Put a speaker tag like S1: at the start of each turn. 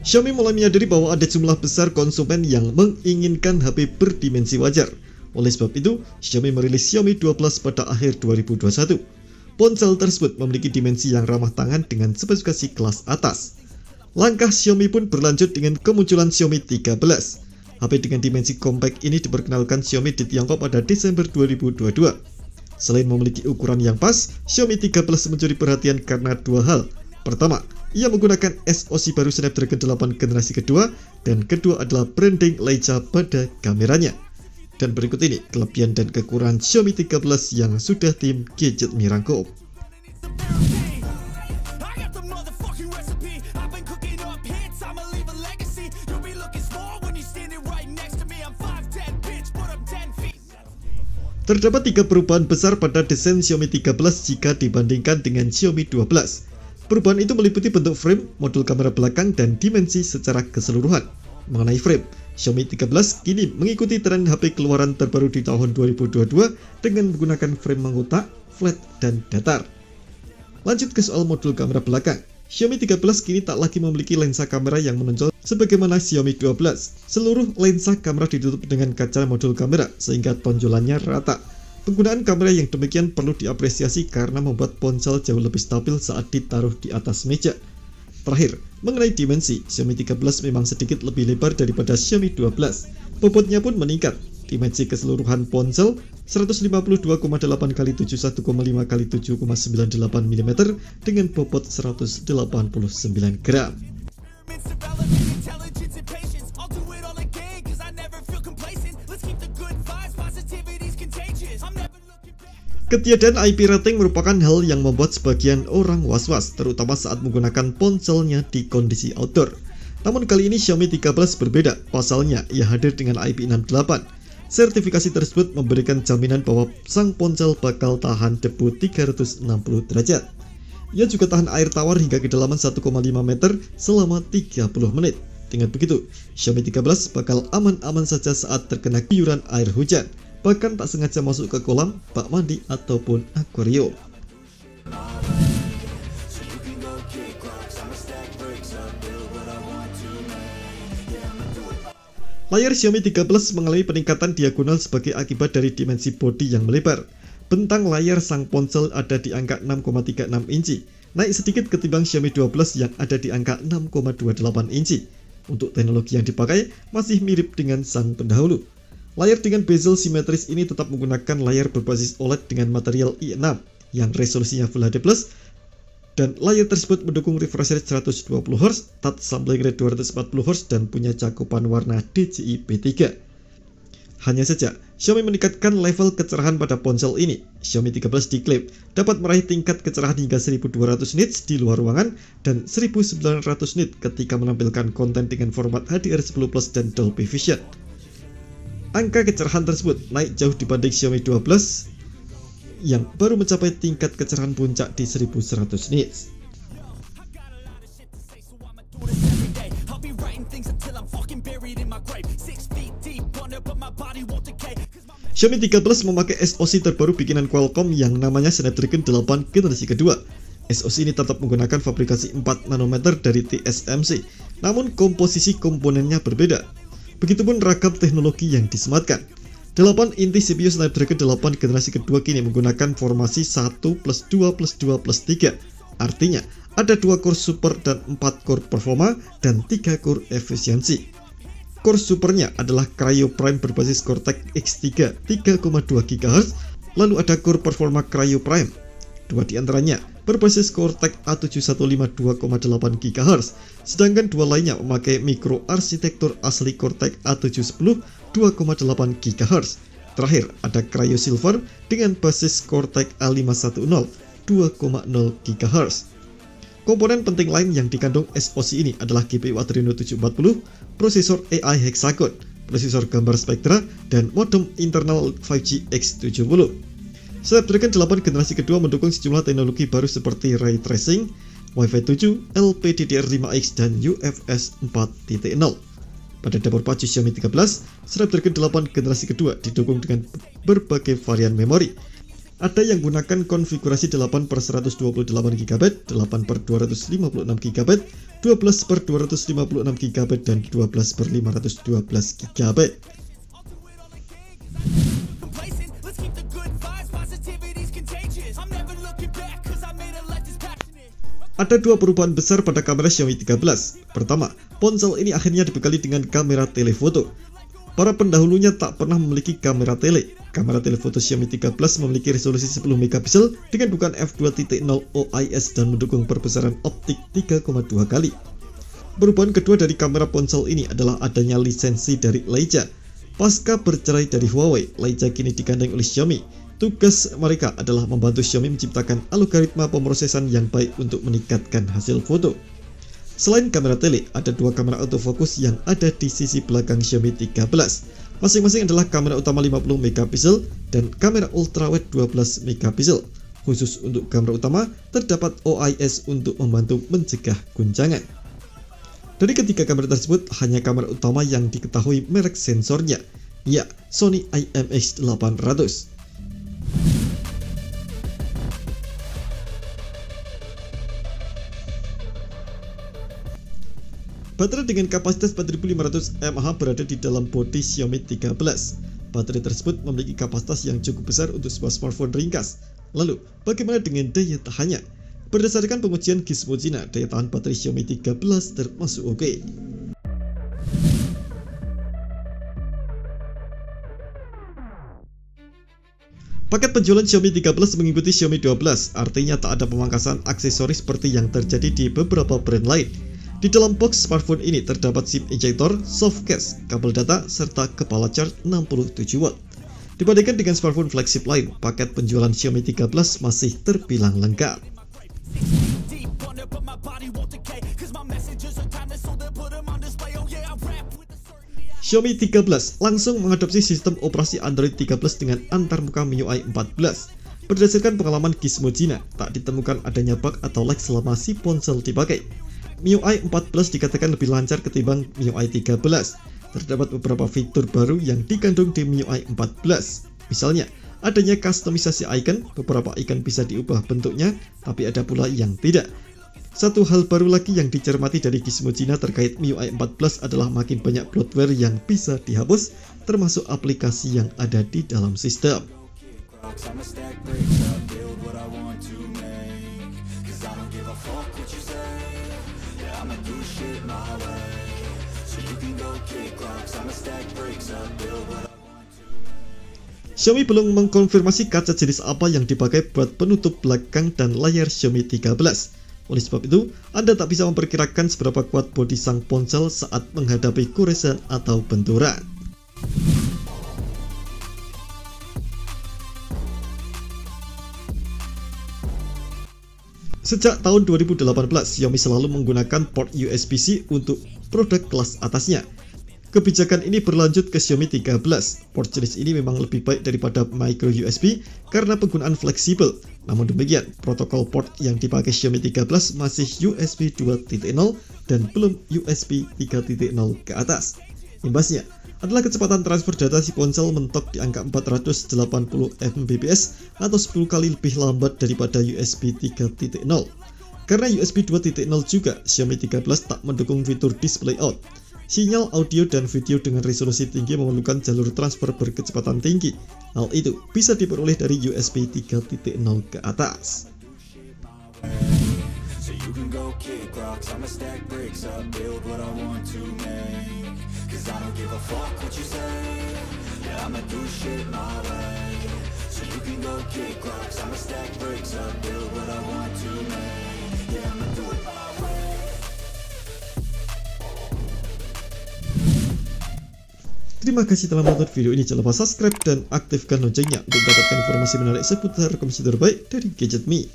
S1: Xiaomi mulai menyadari bahwa ada jumlah besar konsumen yang menginginkan HP berdimensi wajar. Oleh sebab itu, Xiaomi merilis Xiaomi 12 pada akhir 2021. Ponsel tersebut memiliki dimensi yang ramah tangan dengan spesifikasi kelas atas. Langkah Xiaomi pun berlanjut dengan kemunculan Xiaomi 13. HP dengan dimensi compact ini diperkenalkan Xiaomi di Tiongkok pada Desember 2022. Selain memiliki ukuran yang pas, Xiaomi 13 mencuri perhatian karena dua hal. Pertama, ia menggunakan SoC baru Snapdragon 8 generasi kedua, dan kedua adalah branding Leica pada kameranya. Dan berikut ini kelebihan dan kekurangan Xiaomi 13 yang sudah tim Gadget Me rangkum. Terdapat 3 perubahan besar pada desain Xiaomi 13 jika dibandingkan dengan Xiaomi 12. Perubahan itu meliputi bentuk frame, modul kamera belakang, dan dimensi secara keseluruhan. Mengenai frame, Xiaomi 13 kini mengikuti tren HP keluaran terbaru di tahun 2022 dengan menggunakan frame mengotak, flat, dan datar. Lanjut ke soal modul kamera belakang. Xiaomi 13 kini tak lagi memiliki lensa kamera yang menonjol sebagaimana Xiaomi 12. Seluruh lensa kamera ditutup dengan kaca modul kamera sehingga tonjolannya rata. Penggunaan kamera yang demikian perlu diapresiasi karena membuat ponsel jauh lebih stabil saat ditaruh di atas meja. Terakhir, mengenai dimensi, Xiaomi 13 memang sedikit lebih lebar daripada Xiaomi 12. Bobotnya pun meningkat. Dimensi keseluruhan ponsel 152,8 x 71,5 x 7,98 mm dengan bobot 189 gram. Ketiadaan IP rating merupakan hal yang membuat sebagian orang was-was, terutama saat menggunakan ponselnya di kondisi outdoor. Namun kali ini Xiaomi 13 berbeda, pasalnya ia hadir dengan IP68. Sertifikasi tersebut memberikan jaminan bahwa sang ponsel bakal tahan debu 360 derajat. Ia juga tahan air tawar hingga kedalaman 1,5 meter selama 30 menit. Dengan begitu, Xiaomi 13 bakal aman-aman saja saat terkena guyuran air hujan, bahkan tak sengaja masuk ke kolam, bak mandi, ataupun akuarium. Layar Xiaomi 13 mengalami peningkatan diagonal sebagai akibat dari dimensi bodi yang melebar. Bentang layar sang ponsel ada di angka 6,36 inci, naik sedikit ketimbang Xiaomi 12 yang ada di angka 6,28 inci. Untuk teknologi yang dipakai masih mirip dengan sang pendahulu. Layar dengan bezel simetris ini tetap menggunakan layar berbasis OLED dengan material i6 yang resolusinya Full HD+, dan layar tersebut mendukung refresh rate 120Hz, touch sampling rate 240Hz, dan punya cakupan warna DCI P3. Hanya saja, Xiaomi meningkatkan level kecerahan pada ponsel ini. Xiaomi 13 diklaim dapat meraih tingkat kecerahan hingga 1200 nits di luar ruangan dan 1900 nits ketika menampilkan konten dengan format HDR10+ dan Dolby Vision. Angka kecerahan tersebut naik jauh dibanding Xiaomi 12 yang baru mencapai tingkat kecerahan puncak di 1100 nits. Xiaomi 13 memakai SoC terbaru bikinan Qualcomm yang namanya Snapdragon 8 generasi kedua. SoC ini tetap menggunakan fabrikasi 4 nanometer dari TSMC, namun komposisi komponennya berbeda. Begitupun ragam teknologi yang disematkan. 8 inti CPU Snapdragon 8 generasi kedua kini menggunakan formasi 1+2+2+3. Artinya, ada 2 core super dan 4 core performa dan 3 core efisiensi. Core supernya adalah Cryo Prime berbasis Cortex X3 3,2 GHz, lalu ada core performa Cryo Prime. 2 diantaranya berbasis Cortex A715 2,8 GHz, sedangkan 2 lainnya memakai mikroarsitektur asli Cortex A710 2,8 GHz. Terakhir ada Cryo Silver dengan basis Cortex A510 2,0 GHz. Komponen penting lain yang dikandung SoC ini adalah GPU Adreno 740, prosesor AI Hexagon, prosesor gambar Spectra, dan modem internal 5G X70. Snapdragon 8 generasi kedua mendukung sejumlah teknologi baru seperti Ray Tracing, Wi-Fi 7, LPDDR5X, dan UFS 4.0. Pada dapur pacu Xiaomi 13, Snapdragon 8 generasi kedua didukung dengan berbagai varian memori. Ada yang gunakan konfigurasi 8/128 GB, 8/256 GB, 12/256 GB, dan 12/512 GB. Ada dua perubahan besar pada kamera Xiaomi 13. Pertama, ponsel ini akhirnya dibekali dengan kamera telefoto. Para pendahulunya tak pernah memiliki kamera tele. Kamera telefoto Xiaomi 13 memiliki resolusi 10 megapiksel dengan bukaan f2.0 OIS dan mendukung perbesaran optik 3,2 kali. Perubahan kedua dari kamera ponsel ini adalah adanya lisensi dari Leica. Pasca bercerai dari Huawei, Leica kini digandeng oleh Xiaomi. Tugas mereka adalah membantu Xiaomi menciptakan algoritma pemrosesan yang baik untuk meningkatkan hasil foto. Selain kamera tele, ada dua kamera autofocus yang ada di sisi belakang Xiaomi 13. Masing-masing adalah kamera utama 50 megapiksel dan kamera ultrawide 12 megapiksel. Khusus untuk kamera utama, terdapat OIS untuk membantu mencegah guncangan. Dari ketiga kamera tersebut, hanya kamera utama yang diketahui merek sensornya, ya Sony IMX800. Baterai dengan kapasitas 4500 mAh berada di dalam bodi Xiaomi 13. Baterai tersebut memiliki kapasitas yang cukup besar untuk sebuah smartphone ringkas. Lalu, bagaimana dengan daya tahannya? Berdasarkan pengujian Gizmo China, daya tahan baterai Xiaomi 13 termasuk oke. Paket penjualan Xiaomi 13 mengikuti Xiaomi 12, artinya tak ada pemangkasan aksesoris seperti yang terjadi di beberapa brand lain. Di dalam box smartphone ini terdapat SIM ejector, soft case, kabel data, serta kepala charge 67 watt. Dibandingkan dengan smartphone flagship lain, paket penjualan Xiaomi 13 masih terbilang lengkap. Xiaomi 13 langsung mengadopsi sistem operasi Android 13 dengan antarmuka MIUI 14. Berdasarkan pengalaman Gizmo China, tak ditemukan adanya bug atau lag selama si ponsel dipakai. MIUI 14 dikatakan lebih lancar ketimbang MIUI 13. Terdapat beberapa fitur baru yang dikandung di MIUI 14. Misalnya, adanya kustomisasi icon, beberapa icon bisa diubah bentuknya, tapi ada pula yang tidak. Satu hal baru lagi yang dicermati dari Gizmo China terkait MIUI 14 adalah makin banyak bloatware yang bisa dihapus, termasuk aplikasi yang ada di dalam sistem. Xiaomi belum mengkonfirmasi kaca jenis apa yang dipakai buat penutup belakang dan layar Xiaomi 13. Oleh sebab itu, Anda tak bisa memperkirakan seberapa kuat bodi sang ponsel saat menghadapi goresan atau benturan. Sejak tahun 2018, Xiaomi selalu menggunakan port USB-C untuk produk kelas atasnya. Kebijakan ini berlanjut ke Xiaomi 13. Port jenis ini memang lebih baik daripada micro USB karena penggunaan fleksibel. Namun demikian, protokol port yang dipakai Xiaomi 13 masih USB 2.0 dan belum USB 3.0 ke atas. Imbasnya adalah kecepatan transfer data si ponsel mentok di angka 480 Mbps atau 10 kali lebih lambat daripada USB 3.0. Karena USB 2.0 juga, Xiaomi 13 tak mendukung fitur display out. Sinyal audio dan video dengan resolusi tinggi memerlukan jalur transfer berkecepatan tinggi. Hal itu bisa diperoleh dari USB 3.0 ke atas. Terima kasih telah menonton video ini. Jangan lupa subscribe dan aktifkan loncengnya untuk mendapatkan informasi menarik seputar rekomendasi terbaik dari Gadget Me.